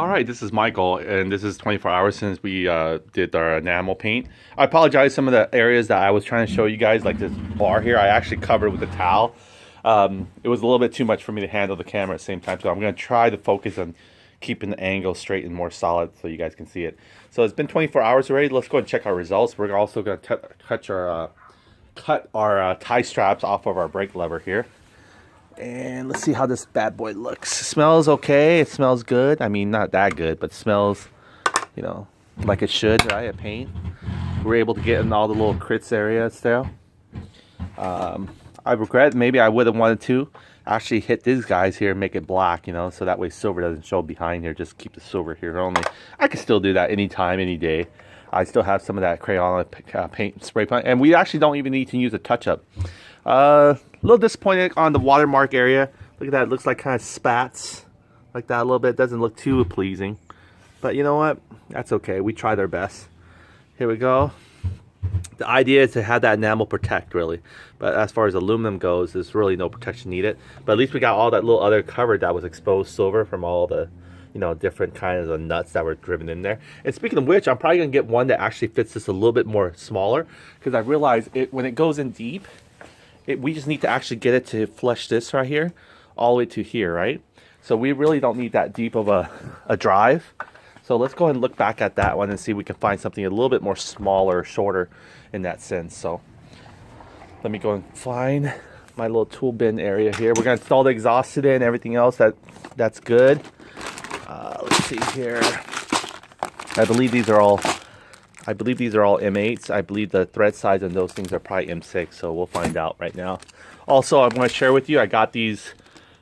All right, this is Michael, and this is 24 hours since we did our enamel paint. I apologize, some of the areas that I was trying to show you guys, like this bar here, I actually covered with a towel. It was a little bit too much for me to handle the camera at the same time, so I'm going to try to focus on keeping the angle straight and more solid so you guys can see it. So it's been 24 hours already. Let's go and check our results. We're also going to cut our tie straps off of our brake lever here. And let's see how this bad boy looks. It smells okay. It smells good. I mean, not that good, but smells, you know, like it should, right? A paint. We're able to get in all the little crits area still. I regret maybe I would have wanted to actually hit these guys here and make it black, you know, so that way silver doesn't show behind here. Just keep the silver here only. I can still do that anytime, any day. I still have some of that crayon paint spray paint, and we actually don't even need to use a touch-up. A little disappointed on the watermark area. Look at that, it looks like kind of spats like that a little bit. Doesn't look too pleasing, but you know what, that's okay. We tried our best. Here we go. The idea is to have that enamel protect, really, but as far as aluminum goes, there's really no protection needed. But at least we got all that little other cover that was exposed silver from all the, you know, different kinds of nuts that were driven in there. And speaking of which, I'm probably gonna get one that actually fits this a little bit more smaller, because I realize it when it goes in deep, we just need to actually get it to flush this right here all the way to here, right? So we really don't need that deep of a drive. So let's go ahead and look back at that one and see if we can find something a little bit more smaller, shorter in that sense. So let me go and find my little tool bin area here. We're gonna install the exhaust today and everything else. That's good. Let's see here. I believe these are all M8s. I believe the thread size on those things are probably M6, so we'll find out right now. Also, I'm going to share with you, I got these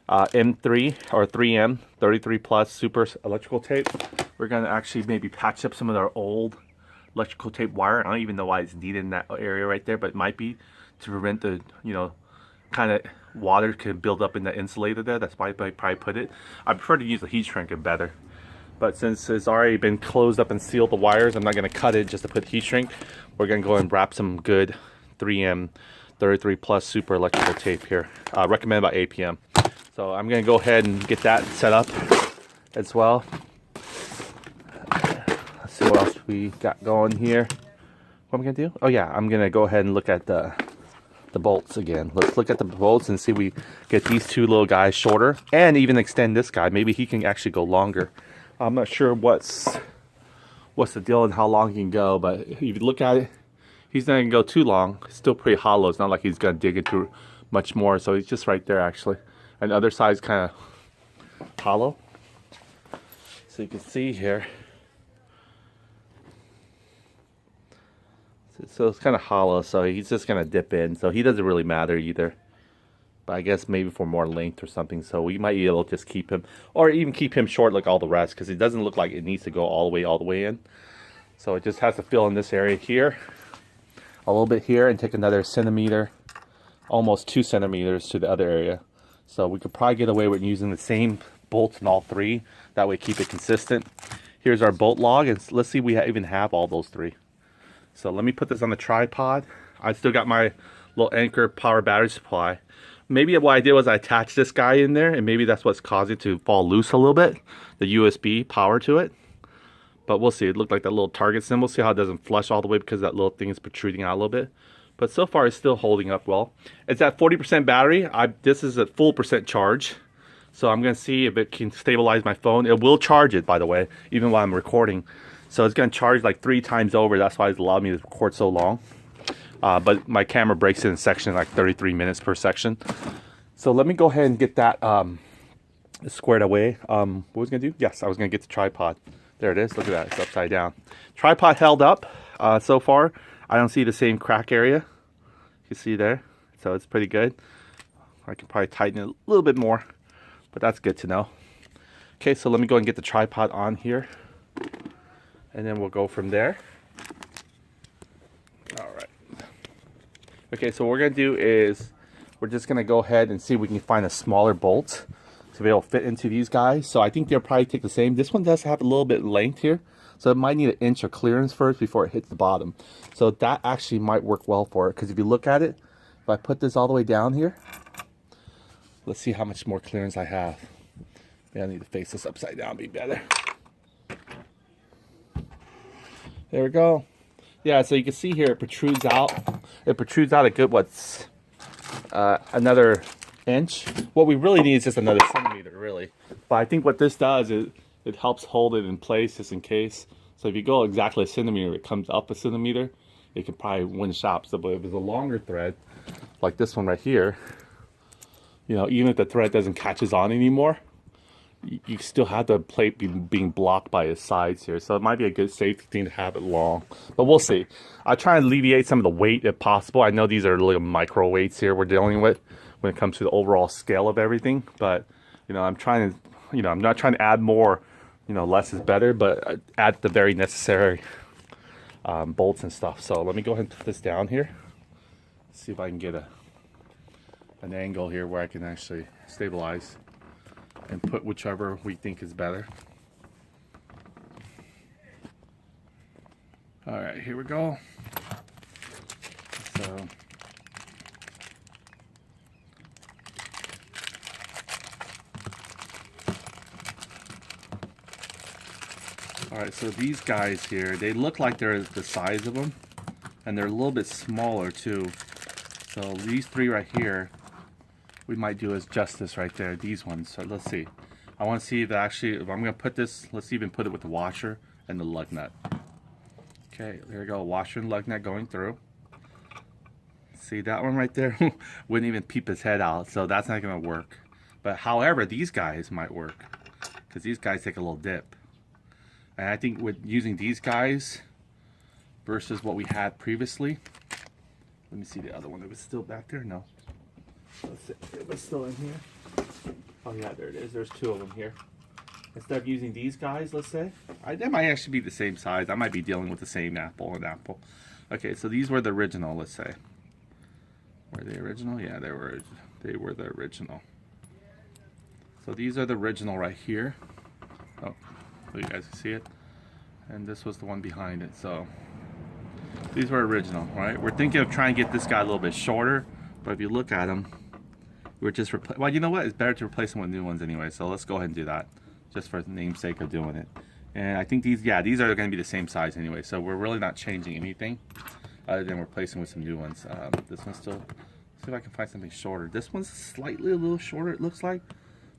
M3 or 3M 33 plus super electrical tape. We're going to actually maybe patch up some of our old electrical tape wire. I don't even know why it's needed in that area right there, but it might be to prevent the, you know, kind of water can build up in the insulator there. That's why I probably put it. I prefer to use a heat shrink better. But since it's already been closed up and sealed the wires, I'm not going to cut it just to put heat shrink. We're going to go and wrap some good 3M 33 plus super electrical tape here. Recommended by APM. So I'm going to go ahead and get that set up as well. Let's see what else we got going here. What am I going to do? Oh yeah, I'm going to go ahead and look at the bolts again. Let's look at the bolts and see if we get these two little guys shorter and even extend this guy. Maybe he can actually go longer. I'm not sure what's the deal and how long he can go, but if you look at it, he's not going to go too long. It's still pretty hollow. It's not like he's going to dig into much more, so he's just right there actually. And the other side's kind of hollow. So you can see here. So it's kind of hollow, so he's just going to dip in. So he doesn't really matter either. But I guess maybe for more length or something, so we might be able to just keep him, or even keep him short like all the rest, because it doesn't look like it needs to go all the way in. So it just has to fill in this area here, a little bit here, and take another centimeter, almost 2 centimeters to the other area. So we could probably get away with using the same bolts in all three. That way keep it consistent. Here's our bolt log, and let's see if we even have all those three. So let me put this on the tripod. I still got my little Anchor power battery supply. Maybe what I did was I attached this guy in there, and maybe that's what's causing it to fall loose a little bit, the USB power to it. But we'll see. It looked like that little target symbol. See how it doesn't flush all the way because that little thing is protruding out a little bit. But so far it's still holding up well. It's at 40% battery. This is at full percent charge. So I'm going to see if it can stabilize my phone. It will charge it, by the way, even while I'm recording. So it's going to charge like 3 times over. That's why it's allowed me to record so long. But my camera breaks in section like 33 minutes per section. So let me go ahead and get that squared away. What was I going to do? Yes, I was going to get the tripod. There it is. Look at that. It's upside down. Tripod held up so far. I don't see the same crack area. You see there? So it's pretty good. I can probably tighten it a little bit more, but that's good to know. Okay, so let me go and get the tripod on here, and then we'll go from there. Okay, so what we're going to do is we're just going to go ahead and see if we can find a smaller bolt to be able to fit into these guys. So I think they'll probably take the same. This one does have a little bit of length here, so it might need an inch of clearance first before it hits the bottom. So that actually might work well for it, because if you look at it, if I put this all the way down here, let's see how much more clearance I have. Maybe I need to face this upside down, be better. There we go. Yeah, so you can see here it protrudes out. It protrudes out a good, what's another inch. What we really need is just another centimeter, really. But I think what this does is it helps hold it in place just in case. So if you go exactly a centimeter, it comes up a centimeter, it can probably win shops. So, but if it's a longer thread, like this one right here, you know, even if the thread doesn't catches on anymore, you still have the plate being blocked by its sides here. So it might be a good safety thing to have it long. But we'll see. I'll try and alleviate some of the weight if possible. I know these are little micro weights here we're dealing with when it comes to the overall scale of everything. But, you know, I'm trying to, you know, I'm not trying to add more, you know, less is better, but add the very necessary bolts and stuff. So let me go ahead and put this down here. See if I can get an angle here where I can actually stabilize and put whichever we think is better. All right, here we go. So, all right, so these guys here, they look like they're the size of them, and they're a little bit smaller too. So these three right here, we might do is just this right there, these ones. So let's see. I want to see if actually, if I'm going to put this, let's even put it with the washer and the lug nut. Okay, there we go, washer and lug nut going through. See that one right there? Wouldn't even peep his head out, so that's not going to work. But however, these guys might work, because these guys take a little dip. And I think with using these guys versus what we had previously, let me see the other one. It was still back there? No. Let's see. It was still in here. Oh yeah, there it is. There's two of them here. Instead of using these guys, let's say, they might actually be the same size. I might be dealing with the same apple and apple. Okay, so these were the original, let's say. Were they original? Yeah, they were the original. So these are the original right here. Oh, so you guys can see it. And this was the one behind it. So these were original, right? We're thinking of trying to get this guy a little bit shorter, but if you look at them, we're just well, you know what? It's better to replace them with new ones anyway. So let's go ahead and do that, just for the namesake of doing it. And I think these, yeah, these are going to be the same size anyway. So we're really not changing anything other than replacing with some new ones. This one's still. See if I can find something shorter. This one's slightly a little shorter, it looks like,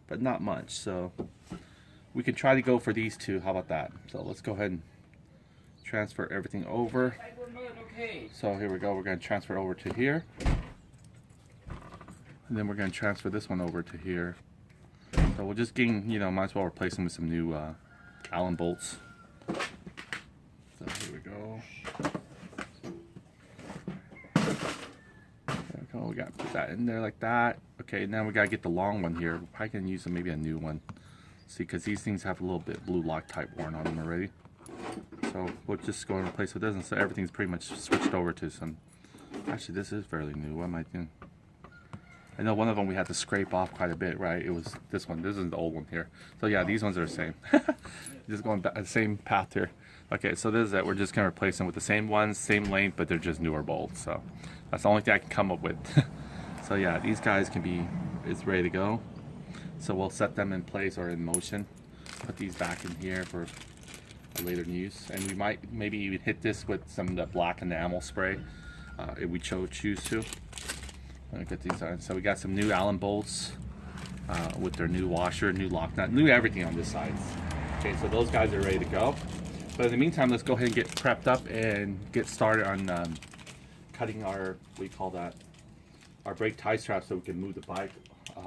but not much. So we can try to go for these two. How about that? So let's go ahead and transfer everything over. So here we go. We're going to transfer over to here. And then we're going to transfer this one over to here. So we'll just gain, you know, might as well replace them with some new Allen bolts. So here we go. There we go. We got to put that in there like that. Okay, now we got to get the long one here. We're probably going to use maybe a new one. See, because these things have a little bit blue Loctite worn on them already. So we'll just go and replace with this, and so everything's pretty much switched over to some. Actually, this is fairly new. What am I doing? I know one of them we had to scrape off quite a bit, right? It was this one. This is the old one here. So yeah, these ones are the same. Just going back the same path here. Okay, so this is it. We're just gonna replace them with the same ones, same length, but they're just newer bolts. So that's the only thing I can come up with. So yeah, these guys can be, it's ready to go. So we'll set them in place or in motion. Put these back in here for a later use, and we might maybe even hit this with some of the black enamel spray if we choose to. Let me get these on. So we got some new Allen bolts with their new washer, new lock nut, new everything on this side. Okay, so those guys are ready to go. But in the meantime, let's go ahead and get prepped up and get started on cutting our, what do you call that, our brake tie strap, so we can move the bike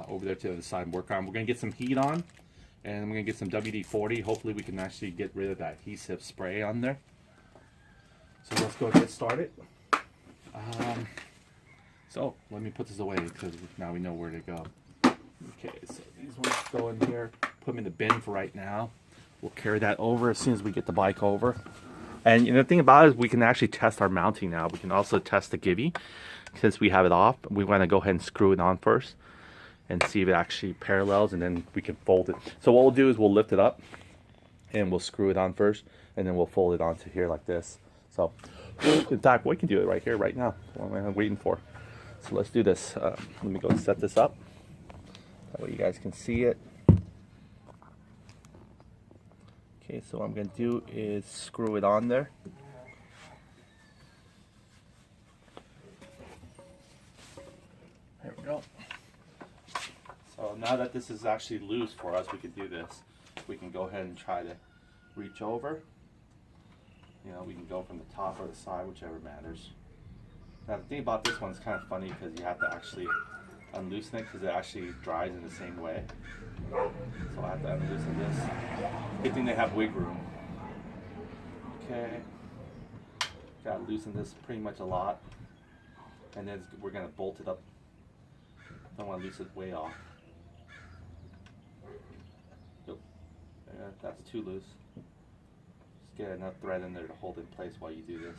over there to the other side and work on. We're gonna get some heat on, and we're gonna get some WD-40. Hopefully we can actually get rid of that adhesive spray on there. So let's go and get started. So let me put this away because now we know where to go. Okay, so these ones go in here, put them in the bin for right now. We'll carry that over as soon as we get the bike over. And the thing about it is we can actually test our mounting now. We can also test the givy. Since we have it off, we want to go ahead and screw it on first and see if it actually parallels, and then we can fold it. So what we'll do is we'll lift it up and we'll screw it on first, and then we'll fold it onto here like this. So in fact, we can do it right here, right now. What am I waiting for? So let's do this. Let me go and set this up. That way you guys can see it. Okay, so what I'm going to do is screw it on there. now that this is actually loose for us, we can do this. We can go ahead and try to reach over. You know, we can go from the top or the side, whichever matters. Now the thing about this one is kind of funny because you have to actually unloosen it because it actually dries in the same way. So I have to unloosen this. Good thing they have wig room. Okay. Gotta loosen this pretty much a lot. And then we're gonna bolt it up. Don't want to loosen it way off. Nope. Yeah, that's too loose. Just get enough thread in there to hold in place while you do this.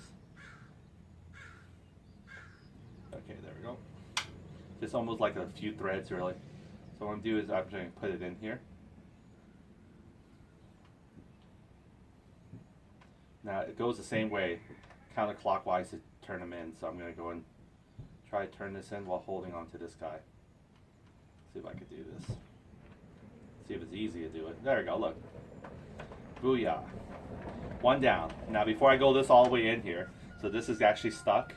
Okay, there we go. Just almost like a few threads really. So what I'm gonna do is I'm going to put it in here. Now it goes the same way, counterclockwise to turn them in. So I'm going to go and try to turn this in while holding onto this guy. See if I could do this. See if it's easy to do it. There we go, look. Booyah. One down. Now before I go this all the way in here, so this is actually stuck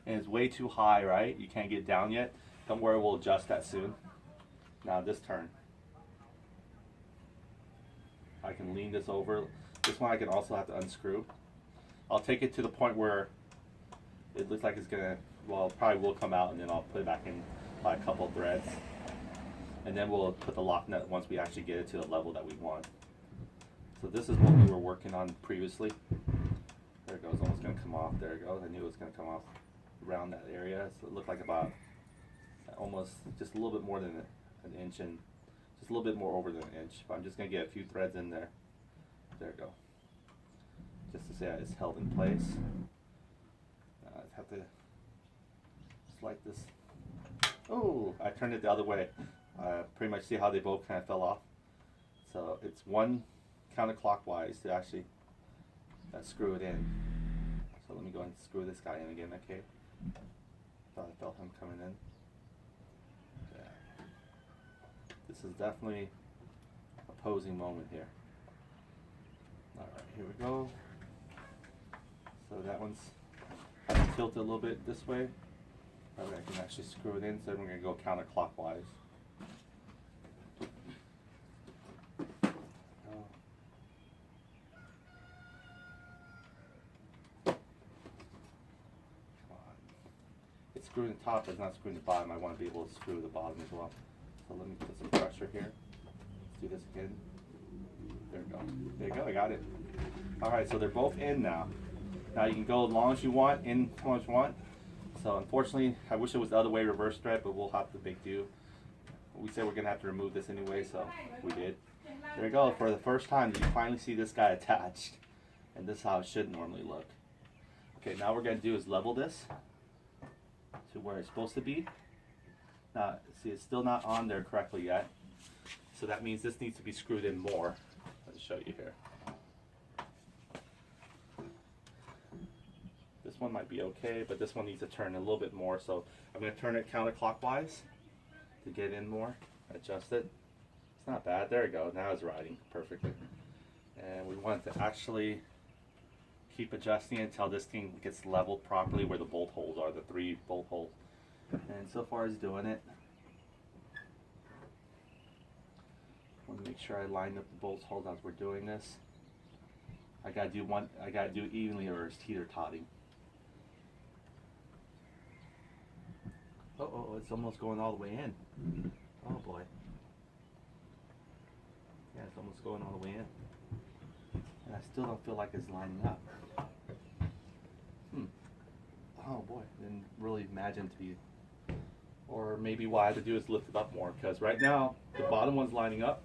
and it's way too high, right? You can't get it down yet. Don't worry, we'll adjust that soon. Now this turn. I can lean this over. This one I can also have to unscrew. I'll take it to the point where it looks like it's gonna, well, it probably will come out, and then I'll put it back in by a couple of threads. And then we'll put the lock nut once we actually get it to the level that we want. So this is what we were working on previously. There it goes, almost gonna come off. There it goes. I knew it was gonna come off around that area. So it looked like about almost just a little bit more than an inch, and just a little bit more over than an inch. But I'm just gonna get a few threads in there. There we go. Just to say that it's held in place. I have to just like this. Oh, I turned it the other way. Pretty much see how they both kind of fell off. So it's one counterclockwise to actually screw it in. So let me go and screw this guy in again, okay? Thought I felt him coming in. Yeah. This is definitely a posing moment here. Alright, here we go. So that one's tilted a little bit this way. That way I can actually screw it in, so then we're going to go counterclockwise. It's screwing the top, but it's not screwing the bottom. I want to be able to screw the bottom as well. So let me put some pressure here. Let's do this again. There we go. There you go, I got it. Alright, so they're both in now. Now you can go as long as you want, in as long as you want. So unfortunately, I wish it was the other way, reverse thread, but we'll have to make do. We said we're going to have to remove this anyway, so we did. There you go, for the first time you finally see this guy attached. And this is how it should normally look. Okay, now what we're going to do is level this to where it's supposed to be. Now, see, it's still not on there correctly yet. So that means this needs to be screwed in more. Let's show you here. This one might be okay, but this one needs to turn a little bit more. So I'm going to turn it counterclockwise to get in more. Adjust it. It's not bad. There we go. Now it's riding perfectly. And we want to actually keep adjusting until this thing gets leveled properly where the bolt holes are, the 3 bolt holes. And so far it's doing it. I want to make sure I line up the bolt holes as we're doing this. I gotta do it evenly or it's teeter-totting. Oh, it's almost going all the way in. Oh boy. Yeah, it's almost going all the way in. And I still don't feel like it's lining up. Oh boy, didn't really imagine to be. Or maybe what I have to do is lift it up more, because right now the bottom one's lining up,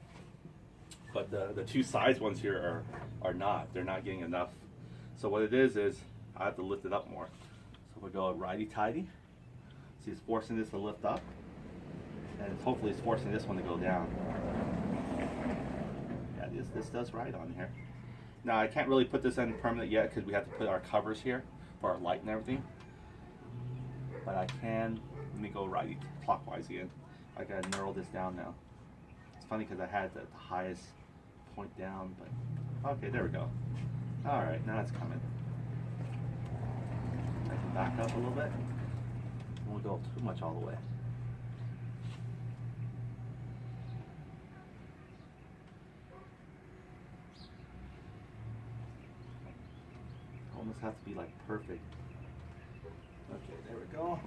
but the 2 sides ones here are not. They're not getting enough. So what it is I have to lift it up more. So we go righty-tighty. See, it's forcing this to lift up, and hopefully it's forcing this one to go down. Yeah, this does right on here. Now I can't really put this in permanent yet because we have to put our covers here for our light and everything. But I can. Let me go righty clockwise again. I gotta narrow this down now. It's funny because I had the highest point down, but okay, there we go. All right, now it's coming. I can back up a little bit. Don't go too much all the way. Almost have to be like perfect. Okay, there we go.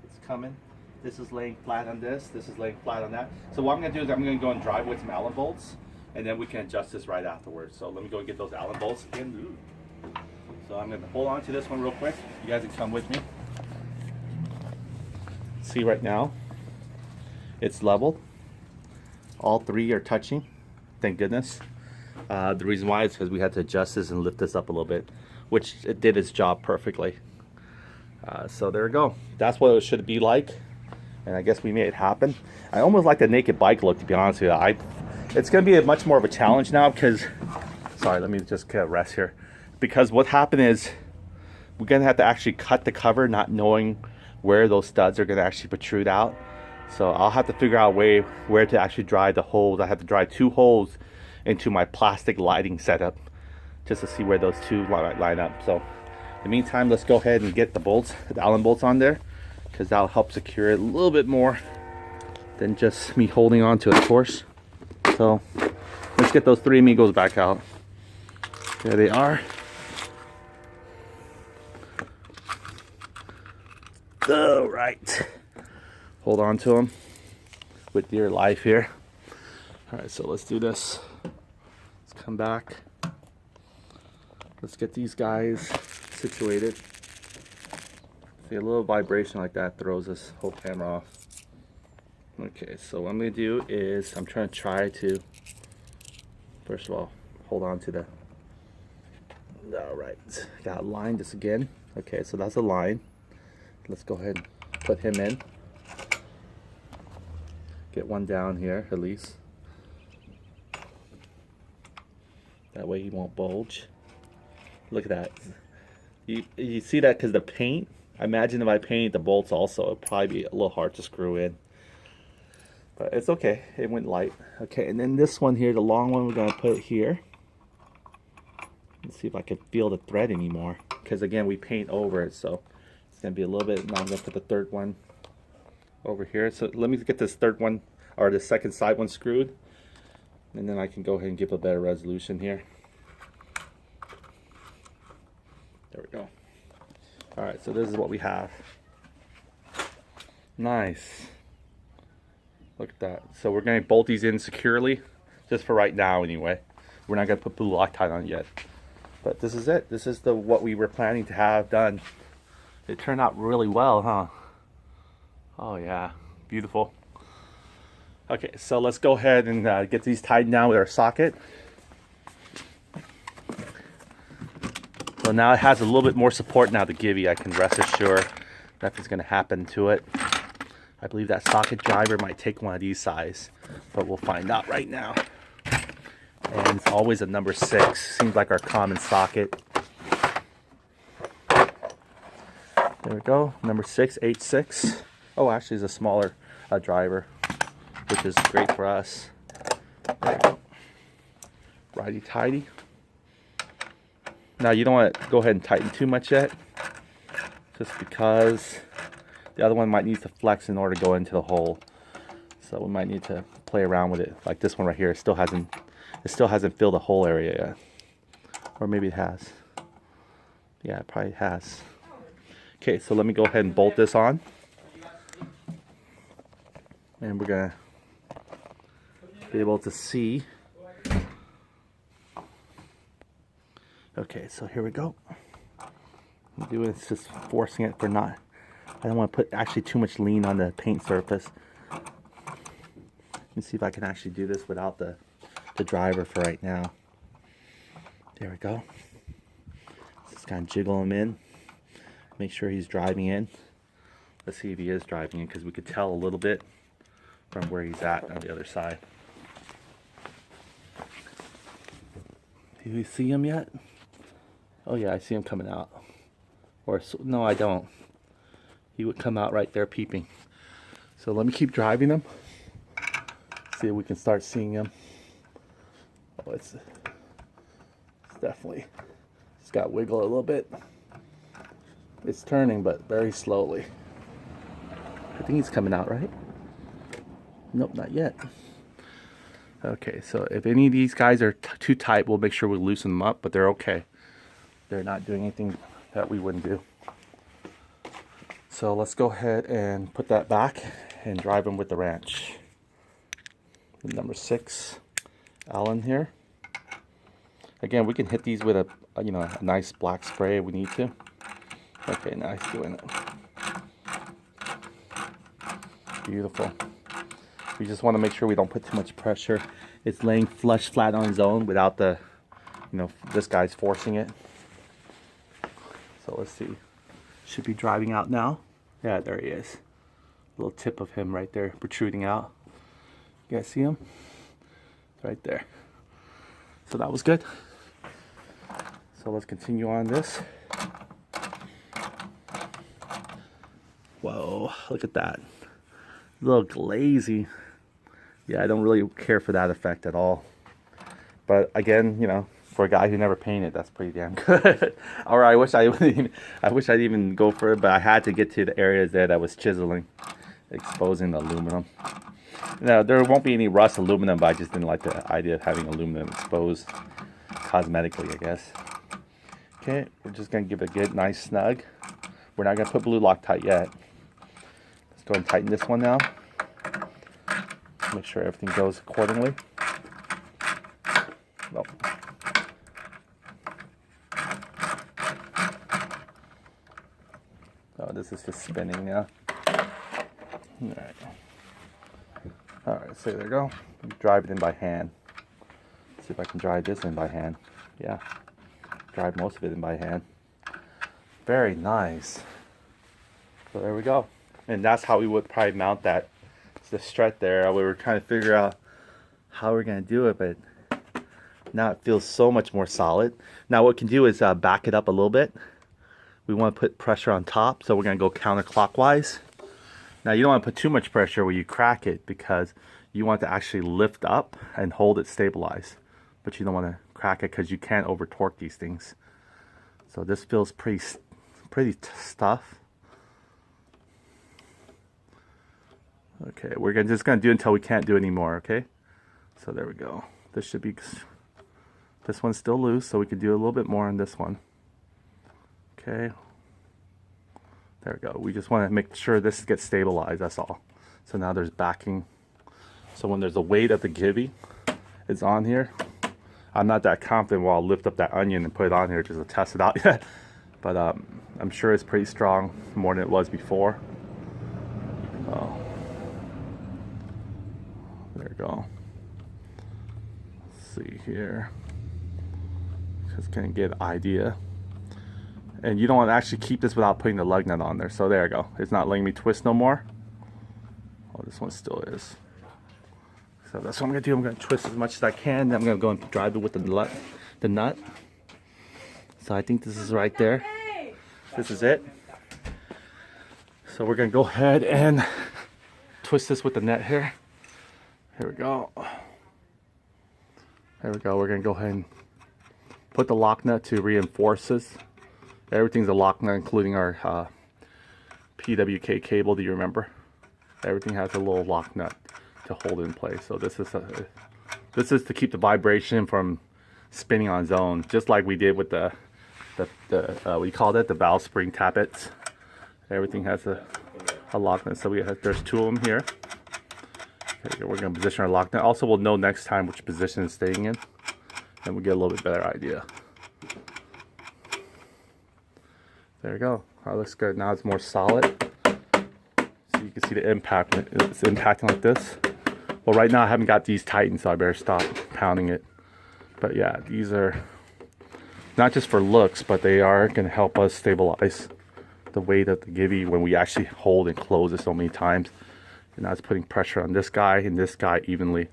It's coming. This is laying flat on this. This is laying flat on that. So what I'm gonna do is I'm gonna go and drive with some Allen bolts, and then we can adjust this right afterwards. So let me go and get those Allen bolts in. Ooh. So I'm gonna hold on to this one real quick. You guys can come with me. See right now, it's level. All three are touching. Thank goodness. The reason why is because we had to adjust this and lift this up a little bit, which it did its job perfectly. So there we go. That's what it should be like, and I guess we made it happen. I almost like the naked bike look, to be honest with you. It's going to be much more of a challenge now because, sorry, let me just get a rest here. Because what happened is we're going to have to actually cut the cover, not knowing where those studs are going to actually protrude out. So I'll have to figure out a way where to actually drive the holes. I have to drive 2 holes into my plastic lighting setup just to see where those two line up. So in the meantime, let's go ahead and get the bolts, the Allen bolts on there, because that'll help secure it a little bit more than just me holding on to it, of course. So let's get those 3 amigos back out. There they are. All right. Hold on to them with dear life here. All right, so let's do this. Let's come back. Let's get these guys situated. See, a little vibration like that throws this whole camera off. Okay, so what I'm gonna do is I'm trying to first of all, hold on to the, all right, got line this again. Okay, so that's a line. Let's go ahead and put him in. Get one down here at least. That way he won't bulge. Look at that. You see that because the paint, I imagine if I painted the bolts also, it'd probably be a little hard to screw in. But it's okay, it went light. Okay, and then this one here, the long one, we're gonna put it here. Let's see if I can feel the thread anymore. Because again, we paint over it, so it's gonna be a little bit. Now I'm gonna put the third one over here. So let me get this third one, or the second side one screwed. And then I can go ahead and give a better resolution here. There we go. Alright, so this is what we have. Nice. Look at that. So we're going to bolt these in securely, just for right now anyway. We're not going to put blue Loctite on yet. But this is it. This is what we were planning to have done. It turned out really well, huh? Oh yeah, beautiful. Okay, so let's go ahead and get these tightened down with our socket. So now it has a little bit more support now, the Gibby. I can rest assured nothing's going to happen to it. I believe that socket driver might take one of these size, but we'll find out right now. And it's always a number 6. Seems like our common socket. There we go, number 6, H6. Oh, actually, it's a smaller driver, which is great for us. There we go. Righty tighty. Now you don't want to go ahead and tighten too much yet, just because the other one might need to flex in order to go into the hole. So we might need to play around with it. Like this one right here, it still hasn't filled the hole area yet. Or maybe it has. Yeah, it probably has. Okay, so let me go ahead and bolt this on. And we're gonna be able to see. Okay, so here we go. I'm doing it's just forcing it for not. I don't want to put actually too much lean on the paint surface. Let me see if I can actually do this without the driver for right now. There we go. Just kind of jiggle him in. Make sure he's driving in. Let's see if he is driving in, because we could tell a little bit from where he's at on the other side. Do you see him yet? Oh yeah, I see him coming out. Or no, I don't. He would come out right there peeping. So let me keep driving him. See if we can start seeing him. Oh, it's definitely, it's got wiggle a little bit. It's turning, but very slowly. I think he's coming out, right? Nope, not yet. Okay, so if any of these guys are too tight, we'll make sure we loosen them up, but they're okay. they're not doing anything that we wouldn't do. So let's go ahead and put that back and drive them with the wrench. The number 6 Allen here. Again, we can hit these with a nice black spray if we need to. Okay, now he's doing it. Beautiful. We just want to make sure we don't put too much pressure. It's laying flush flat on its own without the, this guy's forcing it. So let's see. Should be driving out now. Yeah, there he is. Little tip of him right there protruding out. You guys see him? Right there. So that was good. So let's continue on this. Whoa, look at that. A little glazy. Yeah, I don't really care for that effect at all. But again, for a guy who never painted, that's pretty damn good. Or I wish I'd even go for it, but I had to get to the areas there that was chiseling, exposing the aluminum. Now, there won't be any rust aluminum, but I just didn't like the idea of having aluminum exposed cosmetically, I guess. Okay, we're just going to give it a good, nice snug. We're not going to put blue Loctite yet. Let's go and tighten this one now. Make sure everything goes accordingly. Oh. Oh, this is just spinning now. Alright. Alright, so there we go. Drive it in by hand. See if I can drive this in by hand. Yeah. Drive most of it in by hand. Very nice. So there we go. And that's how we would probably mount that. It's the strut there. We were trying to figure out how we're going to do it, but now it feels so much more solid. Now what we can do is back it up a little bit. We want to put pressure on top, so we're going to go counterclockwise. Now you don't want to put too much pressure where you crack it, because you want to actually lift up and hold it stabilized. But you don't want to crack it because you can't over torque these things. So this feels pretty tough. Okay, we're just gonna do it until we can't do anymore. Okay, so there we go. This should be. This one's still loose, so we can do a little bit more on this one. Okay, there we go. We just want to make sure this gets stabilized. That's all. So now there's backing. So when there's a weight of the Gibby, it's on here. I'm not that confident while I'll lift up that onion and put it on here just to test it out yet. But I'm sure it's pretty strong, more than it was before. Oh. There we go. Let's see here. Just gonna get an idea. And you don't want to actually keep this without putting the lug nut on there. So there we go. It's not letting me twist no more. Oh, this one still is. So that's what I'm gonna do. I'm gonna twist as much as I can. Then I'm gonna go and drive it with the nut. So I think this is right there. This is it. So we're gonna go ahead and twist this with the net here. Here we go. There we go. We're gonna go ahead and put the lock nut to reinforce this. Everything's a lock nut, including our PWK cable. Do you remember? Everything has a little lock nut to hold it in place. So this is to keep the vibration from spinning on its own, just like we did with the what do you call that? The valve spring tappets. Everything has a lock nut. So there's 2 of them here. Okay, we're gonna position our lock nut. Also, we'll know next time which position it's staying in, and we'll get a little bit better idea. There we go. That looks good. Now it's more solid. So you can see the impact. It's impacting like this. Well, right now I haven't got these tightened, so I better stop pounding it. But yeah, these are not just for looks, but they are going to help us stabilize the weight of the Gibby when we actually hold and close it so many times. And now it's putting pressure on this guy and this guy evenly,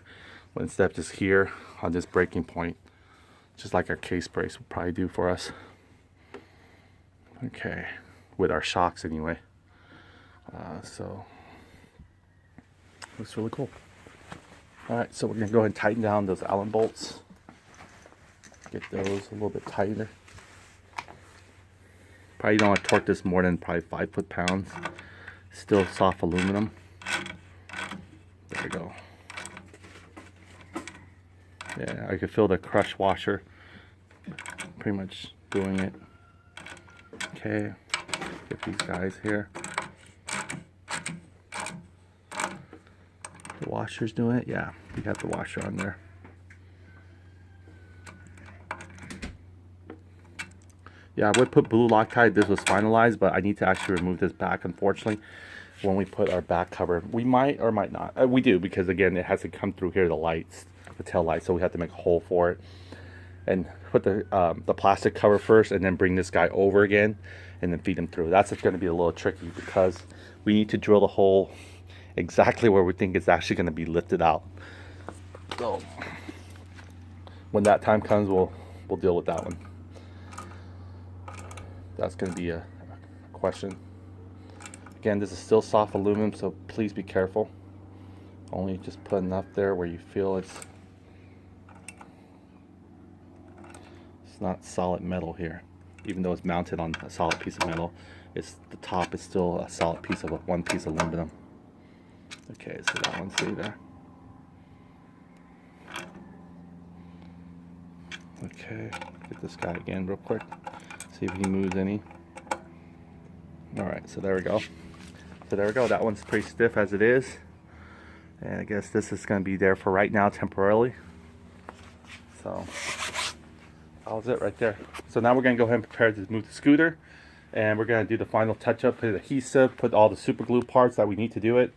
when instead of just here on this breaking point, just like our case brace will probably do for us. Okay, with our shocks anyway. So looks really cool. All right, so we're gonna go ahead and tighten down those Allen bolts. Get those a little bit tighter. Probably don't want to torque this more than probably 5 foot-pounds. Still soft aluminum. There we go. Yeah, I could feel the crush washer pretty much doing it. Okay, get these guys here. The washer's doing it? Yeah, we got the washer on there. Yeah, I would put blue Loctite. This was finalized, but I need to actually remove this back, unfortunately, when we put our back cover. We might or might not. We do, because again, it has to come through here, the lights, the tail light, so we have to make a hole for it. And put the plastic cover first, and then bring this guy over again, and then feed him through. That's going to be a little tricky, because we need to drill the hole exactly where we think it's actually going to be lifted out. So when that time comes, we'll deal with that one. That's going to be a question. Again, this is still soft aluminum, so please be careful. Only just put enough there where you feel it's not solid metal here. Even though it's mounted on a solid piece of metal, it's the top is still a solid piece of one piece of aluminum. Okay, so that one's see there. Okay, get this guy again real quick. See if he moves any. Alright, so there we go. So there we go. That one's pretty stiff as it is. And I guess this is going to be there for right now temporarily. So that was it right there. So now we're going to go ahead and prepare to move the scooter. And we're going to do the final touch up, put adhesive, put all the super glue parts that we need to do it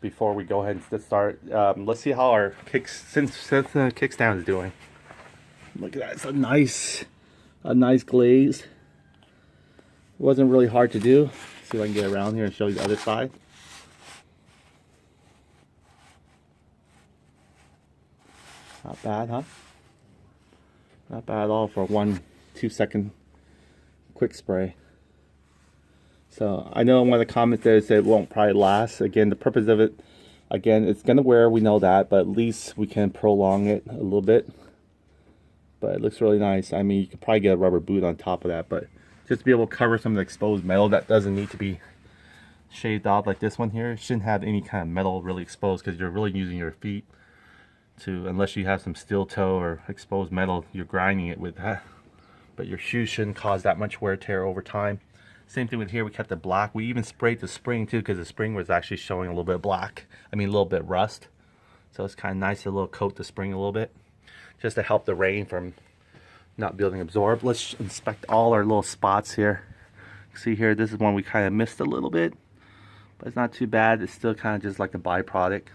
before we go ahead and start. Let's see how our kickstand is doing. Look at that. It's a nice glaze. It wasn't really hard to do. See if I can get around here and show you the other side. Not bad, huh? Not bad at all for a 1-2 second quick spray. So I know one of the comments there said it won't probably last. Again, the purpose of it, again, it's gonna wear, we know that, but at least we can prolong it a little bit. But it looks really nice. I mean, you could probably get a rubber boot on top of that, but just to be able to cover some of the exposed metal that doesn't need to be shaved off like this one here. It shouldn't have any kind of metal really exposed, because you're really using your feet to, unless you have some steel toe or exposed metal, you're grinding it with that. But your shoes shouldn't cause that much wear tear over time. Same thing with here, we kept it black. We even sprayed the spring too, because the spring was actually showing a little bit black. I mean, a little bit rust. So it's kind of nice to little coat the spring a little bit, just to help the rain from not being absorbed. Let's inspect all our little spots here. See here, this is one we kind of missed a little bit, but it's not too bad. It's still kind of just like a byproduct.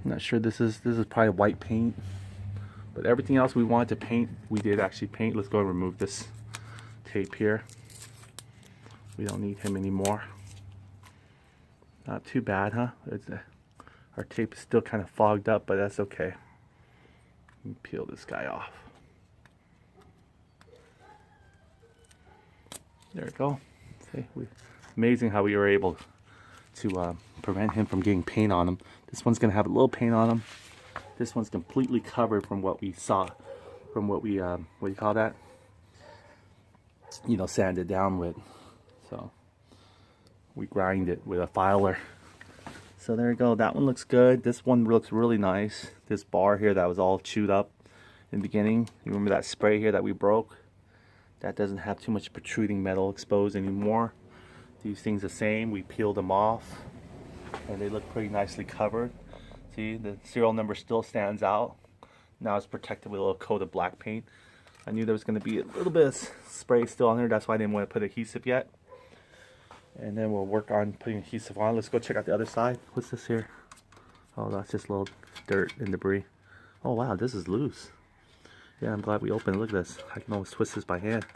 I'm not sure, this is probably white paint, but everything else we wanted to paint, we did actually paint. Let's go and remove this tape here. We don't need him anymore. Not too bad, huh? Our tape is still kind of fogged up, but that's okay. Peel this guy off. There we go. See, amazing how we were able to prevent him from getting paint on him. This one's gonna have a little paint on him. This one's completely covered from what we saw, from what we what do you call that? You know, sanded down with. So we grind it with a filer. So there you go. That one looks good. This one looks really nice. This bar here that was all chewed up in the beginning. You remember that spray here that we broke? That doesn't have too much protruding metal exposed anymore. These things the same. We peeled them off, and they look pretty nicely covered. See, the serial number still stands out. Now it's protected with a little coat of black paint. I knew there was going to be a little bit of spray still on there. That's why I didn't want to put adhesive yet. And then we'll work on putting adhesive on. Let's go check out the other side. What's this here? Oh, that's just a little dirt and debris. Oh wow, this is loose. Yeah, I'm glad we opened it. Look at this. I can almost twist this by hand.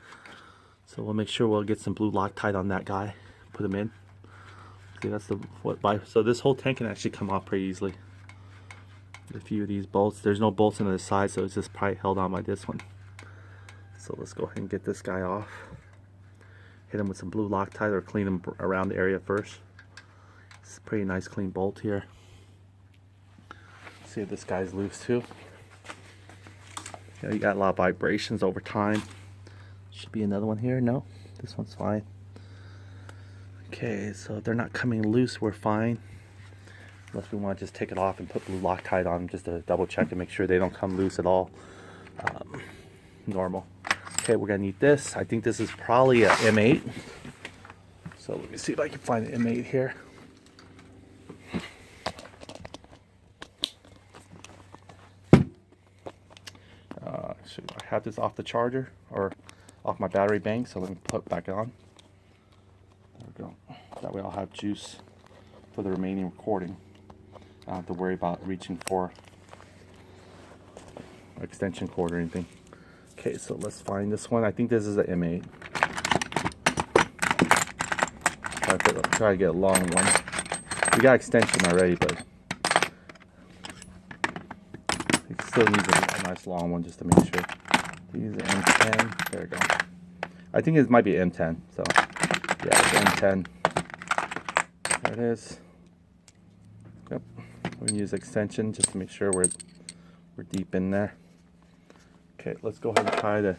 So we'll make sure we'll get some blue Loctite on that guy. Put him in. See, that's the so this whole tank can actually come off pretty easily. A few of these bolts. There's no bolts on the side, so it's just probably held on by this one. So let's go ahead and get this guy off. Hit him with some blue Loctite, or clean him around the area first. It's a pretty nice clean bolt here. See if this guy's loose too. Yeah, you got a lot of vibrations over time. Should be another one here. No, this one's fine. Okay, so if they're not coming loose, we're fine. Unless we want to just take it off and put blue Loctite on them just to double check and make sure they don't come loose at all. Normal. Okay, we're gonna need this. I think this is probably a M8. So let me see if I can find an M8 here. I have this off the charger or off my battery bank, so let me put it back on. There we go. That way I'll have juice for the remaining recording. I don't have to worry about reaching for an extension cord or anything. Okay, so let's find this one. I think this is an M8. Try to get a long one. We got extension already, but it still needs a nice long one just to make sure. Use the M10. There we go. I think it might be M10. So yeah, it's M10. There it is. Yep. We're gonna use extension just to make sure we're deep in there. Okay, let's go ahead and try to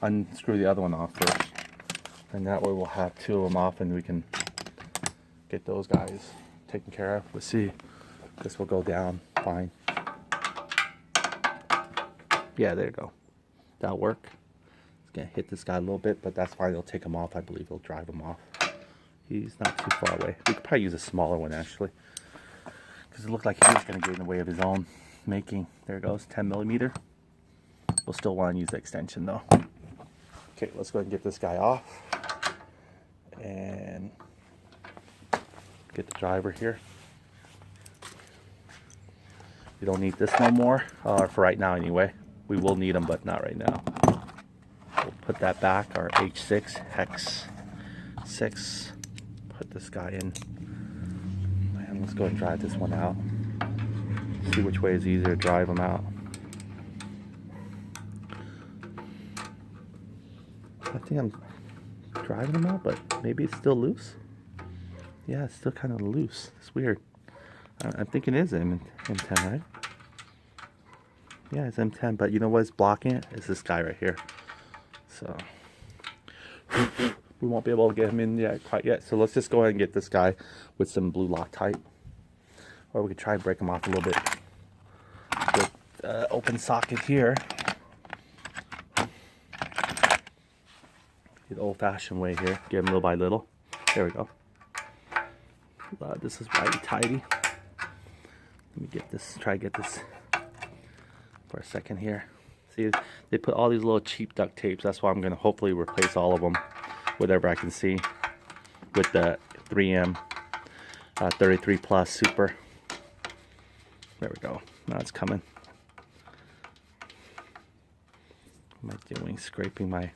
unscrew the other one off first, and that way we'll have two of them off, and we can get those guys taken care of. Let's see. This will go down fine. Yeah, there you go. That'll work. It's gonna hit this guy a little bit, but that's fine. It'll take him off. I believe it'll drive him off. He's not too far away. We could probably use a smaller one actually, because it looked like he was gonna get in the way of his own making. There it goes, 10 millimeter. We'll still want to use the extension though. Okay, let's go ahead and get this guy off and get the driver here. We don't need this no more, for right now anyway. We will need them, but not right now. We'll put that back, our H6, hex 6. Put this guy in. And let's go ahead and drive this one out. See which way is easier to drive them out. I think I'm driving them out, but maybe it's still loose. Yeah, it's still kind of loose. It's weird. I'm thinking it is M10, right? Yeah, it's M10, but you know what's blocking it? It's this guy right here. So we won't be able to get him in yet, quite yet. So let's just go ahead and get this guy with some blue Loctite. Or we could try and break him off a little bit with open socket here. The old-fashioned way here. Get him little by little. There we go. This is mighty tidy. Let me get this, try to get this for a second here. See, they put all these little cheap duct tapes. That's why I'm going to hopefully replace all of them, whatever I can see, with the 3M 33 Plus Super. There we go. Now it's coming. What am I doing? Scraping my